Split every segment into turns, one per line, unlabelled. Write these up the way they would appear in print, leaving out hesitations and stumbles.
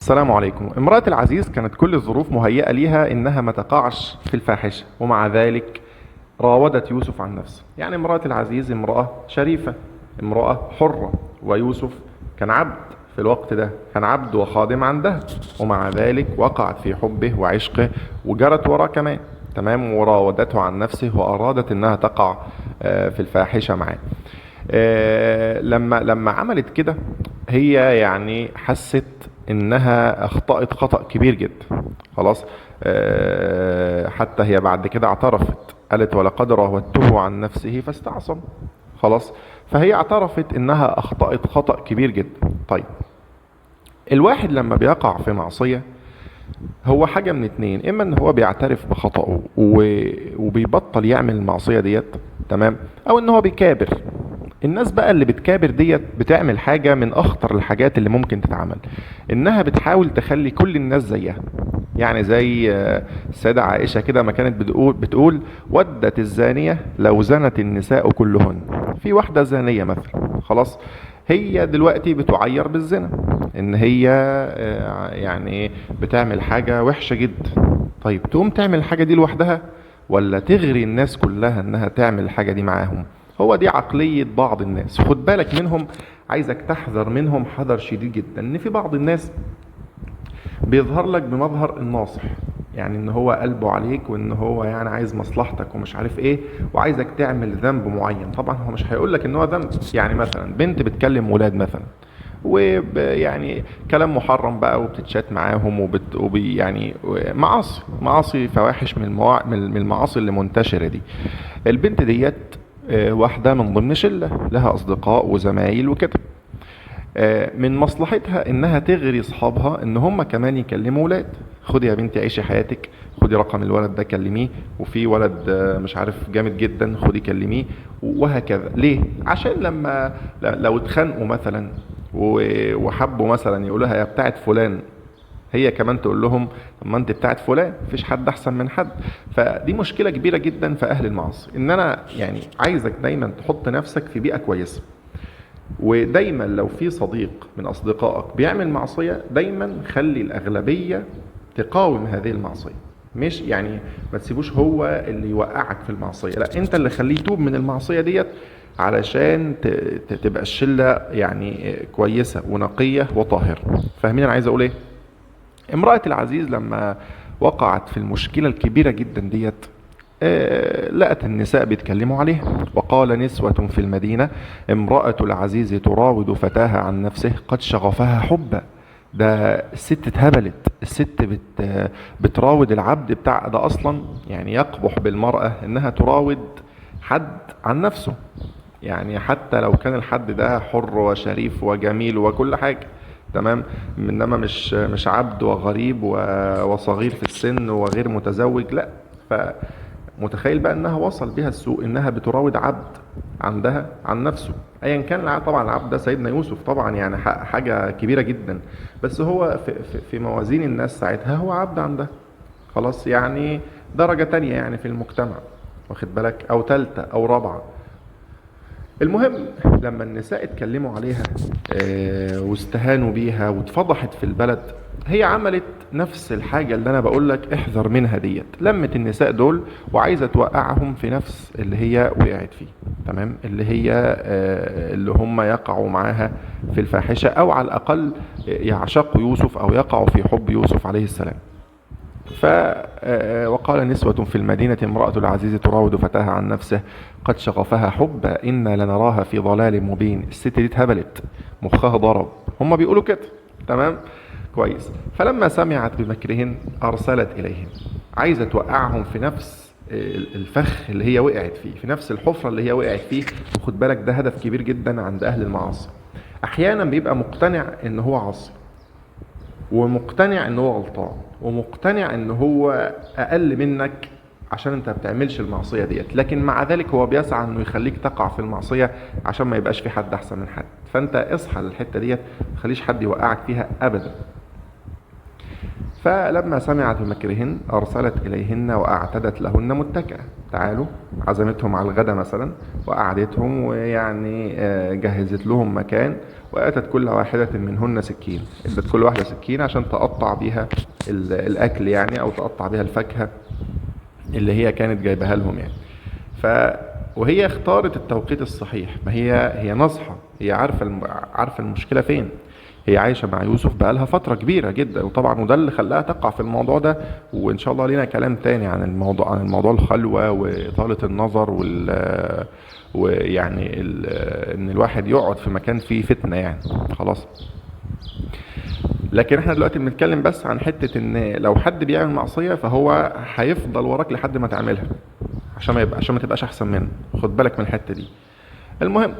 السلام عليكم. امرأة العزيز كانت كل الظروف مهيئة ليها إنها ما تقعش في الفاحشة، ومع ذلك راودت يوسف عن نفسه. يعني امرأة العزيز امرأة شريفة، امرأة حرة، ويوسف كان عبد في الوقت ده، كان عبد وخادم عندها، ومع ذلك وقعت في حبه وعشقه وجرت وراه كمان. تمام، وراودته عن نفسه وأرادت إنها تقع في الفاحشة معاه. لما عملت كده، هي يعني حست انها اخطأت خطأ كبير جدا. خلاص. حتى هي بعد كده اعترفت، قالت ولقد راودته عن نفسه فاستعصم. خلاص. فهي اعترفت انها اخطأت خطأ كبير جدا. طيب، الواحد لما بيقع في معصية هو حاجة من اتنين: اما ان هو بيعترف بخطأه وبيبطل يعمل المعصية ديت، تمام، او ان هو بيكابر. الناس بقى اللي بتكابر ديت بتعمل حاجة من اخطر الحاجات اللي ممكن تتعمل، انها بتحاول تخلي كل الناس زيها. يعني زي السيدة عائشة كده ما كانت بتقول ودت الزانية لو زنت النساء كلهن. في واحدة زانية مثلا، خلاص، هي دلوقتي بتعير بالزنا، ان هي يعني بتعمل حاجة وحشة جدا. طيب، تقوم تعمل الحاجة دي لوحدها ولا تغري الناس كلها انها تعمل الحاجة دي معاهم؟ هو دي عقلية بعض الناس، خد بالك منهم. عايزك تحذر منهم حذر شديد جدا، ان في بعض الناس بيظهر لك بمظهر الناصح، يعني ان هو قلبه عليك وان هو يعني عايز مصلحتك ومش عارف ايه، وعايزك تعمل ذنب معين. طبعا هو مش هيقول لك ان هو ذنب. يعني مثلا بنت بتكلم ولاد مثلا، ويعني كلام محرم بقى، وبتتشات معاهم يعني معاصي فواحش من المعاصي اللي منتشرة دي. البنت ديت واحدة من ضمن شلة لها أصدقاء وزمايل وكده. من مصلحتها انها تغري اصحابها ان هم كمان يكلموا ولاد: خدي يا بنتي عيشي حياتك، خدي رقم الولد ده كلميه، وفي ولد مش عارف جامد جدا خدي كلميه، وهكذا. ليه؟ عشان لما لو اتخانقوا مثلا وحبوا مثلا يقولوها يا بتاعت فلان، هي كمان تقول لهم طب ما انت بتاعت فلان، مفيش حد احسن من حد. فدي مشكله كبيره جدا في اهل المعاصي. ان انا يعني عايزك دايما تحط نفسك في بيئه كويسه، ودايما لو في صديق من اصدقائك بيعمل معصية، دايما خلي الاغلبية تقاوم هذه المعصية. مش يعني ما تسيبوش هو اللي يوقعك في المعصية، لا، انت اللي خليه يتوب من المعصية ديت، علشان تبقى الشلة يعني كويسة ونقية وطاهرة. فاهمين انا عايز اقول ايه؟ امرأة العزيز لما وقعت في المشكلة الكبيرة جدا ديت، لقت النساء بيتكلموا عليها: وقال نسوة في المدينة امرأة العزيز تراود فتاها عن نفسه قد شغفها حبا. ده الست اتهبلت، الست بتراود العبد بتاع ده. اصلا يعني يقبح بالمرأة انها تراود حد عن نفسه، يعني حتى لو كان الحد ده حر وشريف وجميل وكل حاجة، تمام، انما مش عبد وغريب وصغير في السن وغير متزوج، لا. فمتخيل بقى انها وصل بها السوء انها بتراود عبد عندها عن نفسه، ايا كان طبعا العبد ده سيدنا يوسف طبعا، يعني حاجة كبيرة جدا، بس هو في موازين الناس ساعتها هو عبد عندها. خلاص، يعني درجة تانية يعني في المجتمع، واخد بالك، او تالتة او رابعة. المهم، لما النساء اتكلموا عليها واستهانوا بيها واتفضحت في البلد، هي عملت نفس الحاجة اللي انا بقولك احذر منها ديت. لمت النساء دول وعايزة توقعهم في نفس اللي هي وقعت فيه، تمام، اللي هي اللي هم يقعوا معاها في الفاحشة، او على الاقل يعشقوا يوسف او يقعوا في حب يوسف عليه السلام. ف وقال نسوة في المدينة امرأة العزيز تراود فتاها عن نفسه قد شغفها حبا إنا لنراها في ضلال مبين. الست دي اتهبلت، مخها ضرب، هم بيقولوا كده، تمام، كويس. فلما سمعت بمكرهن أرسلت إليهن، عايزة توقعهم في نفس الفخ اللي هي وقعت فيه، في نفس الحفرة اللي هي وقعت فيه. وخد بالك ده هدف كبير جدا عند أهل المعاصي. أحيانا بيبقى مقتنع إن هو عاصي، ومقتنع ان هو غلطان، ومقتنع ان هو اقل منك عشان انت ما بتعملش المعصيه ديت، لكن مع ذلك هو بيسعى انه يخليك تقع في المعصيه عشان ما يبقاش في حد احسن من حد. فانت اصحى للحته ديت، ما تخليش حد يوقعك فيها ابدا. فلما سمعت بمكرهن أرسلت إليهن وأعتدت لهن متكئا. تعالوا، عزمتهم على الغدا مثلا وقعدتهم، ويعني جهزت لهم مكان وآتت كل واحدة منهن سكين، ادت كل واحدة سكين عشان تقطع بيها الأكل يعني، أو تقطع بيها الفاكهة اللي هي كانت جايبها لهم يعني. وهي اختارت التوقيت الصحيح، ما هي ناصحة، هي عارفة المشكلة فين. هي عايشة مع يوسف بقالها فترة كبيرة جدا، وطبعا وده اللي خلاها تقع في الموضوع ده. وإن شاء الله لينا كلام تاني عن الموضوع الخلوة وإطالة النظر ويعني إن الواحد يقعد في مكان فيه فتنة يعني. خلاص. لكن احنا دلوقتي بنتكلم بس عن حتة ان لو حد بيعمل معصية فهو هيفضل وراك لحد ما تعملها، عشان ما تبقاش احسن منه. خد بالك من الحتة دي. المهم،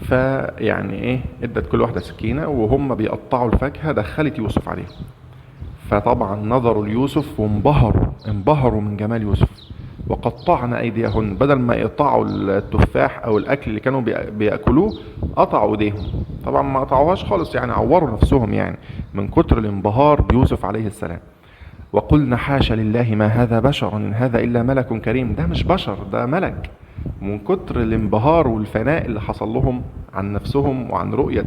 فيعني ايه، ادت كل واحدة سكينة وهم بيقطعوا الفاكهة دخلت يوسف عليهم. فطبعا نظروا ليوسف وانبهروا من جمال يوسف. وقطعنا ايديهن، بدل ما يقطعوا التفاح او الاكل اللي كانوا بياكلوه، قطعوا ايديهم. طبعا ما قطعوهاش خالص يعني، عوروا نفسهم يعني من كتر الانبهار بيوسف عليه السلام. وقلنا حاشا لله ما هذا بشر إن هذا إلا ملك كريم. ده مش بشر، ده ملك. من كتر الانبهار والفناء اللي حصل لهم عن نفسهم وعن رؤية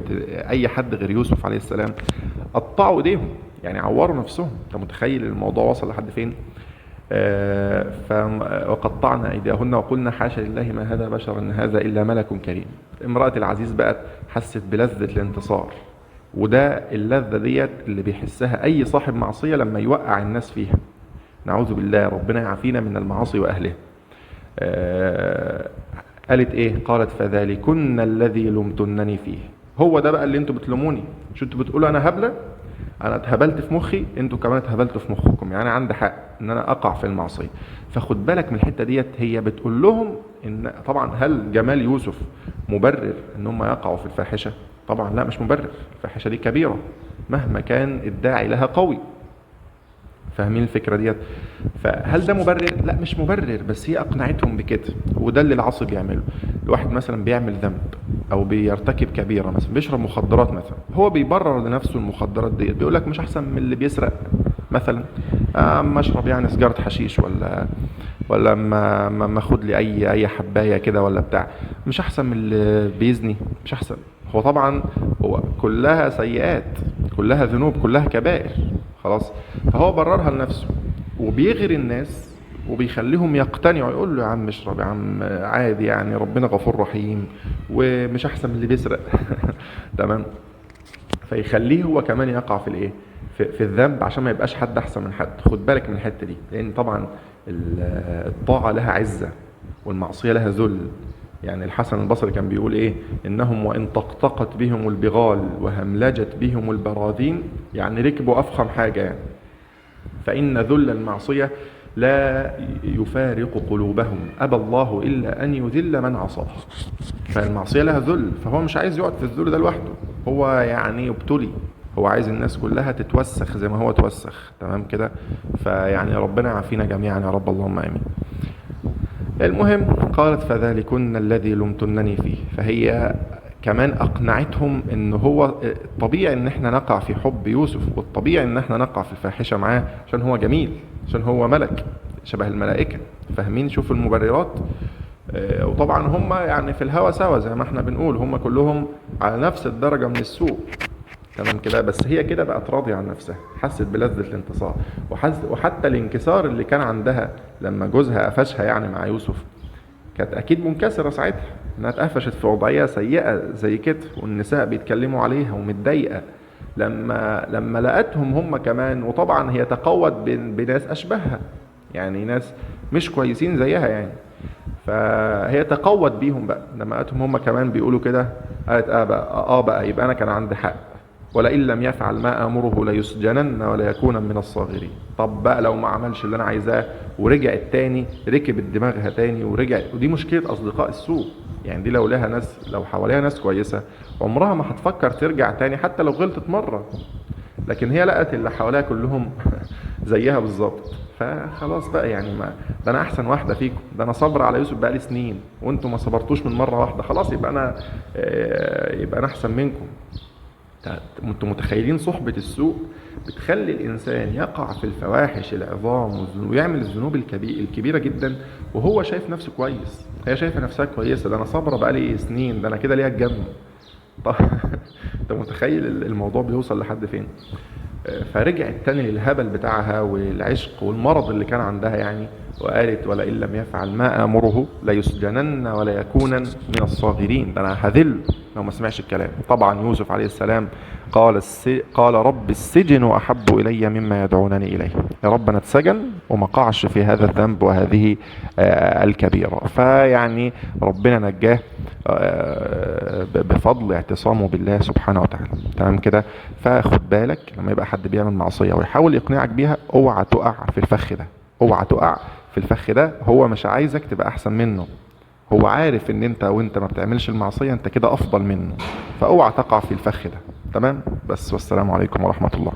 أي حد غير يوسف عليه السلام، قطعوا ايديهم يعني، عوروا نفسهم. انت متخيل الموضوع وصل لحد فين؟ وقطعنا ايديهن وقلنا حاشا لله ما هذا بشر ان هذا الا ملك كريم. امرأة العزيز بقت حست بلذة الانتصار، وده اللذة ديت اللي بيحسها اي صاحب معصية لما يوقع الناس فيها. نعوذ بالله، ربنا يعافينا من المعاصي واهلها. قالت ايه؟ قالت فذلكن الذي لمتنني فيه. هو ده بقى اللي انتوا بتلوموني، مش انتوا بتقولوا انا هبلة، انا اتهبلت في مخي، انتوا كمان اتهبلتوا في مخكم، يعني عندي حق ان انا اقع في المعصيه. فخد بالك من الحته ديت. هي بتقول لهم ان طبعا هل جمال يوسف مبرر ان هم يقعوا في الفاحشه؟ طبعا لا، مش مبرر. الفاحشه دي كبيره مهما كان الداعي لها قوي. فاهمين الفكره ديت؟ فهل ده مبرر؟ لا مش مبرر، بس هي اقنعتهم بكده. وده اللي العاصي بيعمله. الواحد مثلا بيعمل ذنب او بيرتكب كبيره، مثلا بيشرب مخدرات مثلا، هو بيبرر لنفسه المخدرات ديت، بيقول لك مش احسن من اللي بيسرق مثلا، اما اشرب يعني سجاره حشيش، ولا ما اخد لي اي حبايه كده ولا بتاع، مش احسن من اللي بيزني، مش احسن. هو طبعا هو كلها سيئات، كلها ذنوب، كلها كبائر. خلاص. فهو بررها لنفسه وبيغري الناس وبيخليهم يقتنعوا، يقول له يا عم اشرب يا عم عادي يعني، ربنا غفور رحيم ومش احسن من اللي بيسرق. تمام. فيخليه هو كمان يقع في الايه، في الذنب، عشان ما يبقاش حد احسن من حد. خد بالك من الحته دي، لان طبعا الطاعه لها عزه والمعصيه لها ذل. يعني الحسن البصري كان بيقول ايه؟ انهم وان طقطقت بهم البغال وهملجت بهم البراذين، يعني ركبوا افخم حاجه يعني، فان ذل المعصيه لا يفارق قلوبهم، ابى الله الا ان يذل من عصاه. فالمعصيه لها ذل، فهو مش عايز يقعد في الذل ده لوحده، هو يعني يبتلي، هو عايز الناس كلها تتوسخ زي ما هو توسخ. تمام كده؟ فيعني ربنا يعافينا جميعا يا رب، اللهم امين. المهم، قالت فذلكن الذي لمتنني فيه. فهي كمان اقنعتهم ان هو الطبيعي ان احنا نقع في حب يوسف، والطبيعي ان احنا نقع في الفاحشه معاه، عشان هو جميل، عشان هو ملك شبه الملائكه. فاهمين؟ شوف المبررات. وطبعا هم يعني في الهوى سوا، زي ما احنا بنقول، هم كلهم على نفس الدرجه من السوء. تمام كده؟ بس هي كده بقت راضيه عن نفسها، حست بلذة الانتصار، وحتى الانكسار اللي كان عندها لما جوزها قفشها يعني مع يوسف، كانت اكيد منكسره ساعتها انها اتقفشت في وضعيه سيئه زي كده، والنساء بيتكلموا عليها ومتضايقه لما لقتهم هم كمان. وطبعا هي تقوت بناس اشبهها، يعني ناس مش كويسين زيها يعني، فهي تقوت بيهم بقى لما لقتهم هم كمان بيقولوا كده. قالت بقى يبقى انا كان عندي حق، ولئن لم يفعل ما امره ليسجنن وليكون من الصاغرين. طب بقى لو ما عملش اللي انا عايزاه ورجع التاني، ركبت دماغها تاني ورجع. ودي مشكله اصدقاء السوء يعني، دي لو لها ناس، لو حواليها ناس كويسه، عمرها ما هتفكر ترجع تاني حتى لو غلطت مره. لكن هي لقت اللي حواليها كلهم زيها بالظبط، فخلاص بقى يعني، ما ده انا احسن واحده فيكم، ده انا صبر على يوسف بقى لي سنين وانتم ما صبرتوش من مره واحده، خلاص يبقى انا احسن منكم. انتم متخيلين صحبة السوء بتخلي الإنسان يقع في الفواحش العظام ويعمل الذنوب الكبيرة جدا وهو شايف نفسه كويس. هي شايفة نفسها كويسة، ده أنا صابرة بقالي سنين، ده أنا كده ليها الجنة. طب انت متخيل الموضوع بيوصل لحد فين؟ فرجعت تاني للهبل بتاعها والعشق والمرض اللي كان عندها يعني، وقالت ولئن لم يفعل ما آمره ليسجنن ولا يكونن من الصاغرين، ده انا هذل لو ما سمعش الكلام. طبعا يوسف عليه السلام قال رب السجن احب الي مما يدعونني اليه، يا رب انا اتسجن وما قعش في هذا الذنب وهذه الكبيره. فيعني ربنا نجاه بفضل اعتصامه بالله سبحانه وتعالى. تمام كده؟ فخد بالك لما يبقى حد بيعمل معصيه ويحاول يقنعك بيها، اوعى تقع في الفخ ده، اوعى تقع في الفخ ده. هو مش عايزك تبقى احسن منه، هو عارف ان انت وانت ما بتعملش المعصيه انت كده افضل منه، فاوعى تقع في الفخ ده. تمام؟ بس والسلام عليكم ورحمه الله.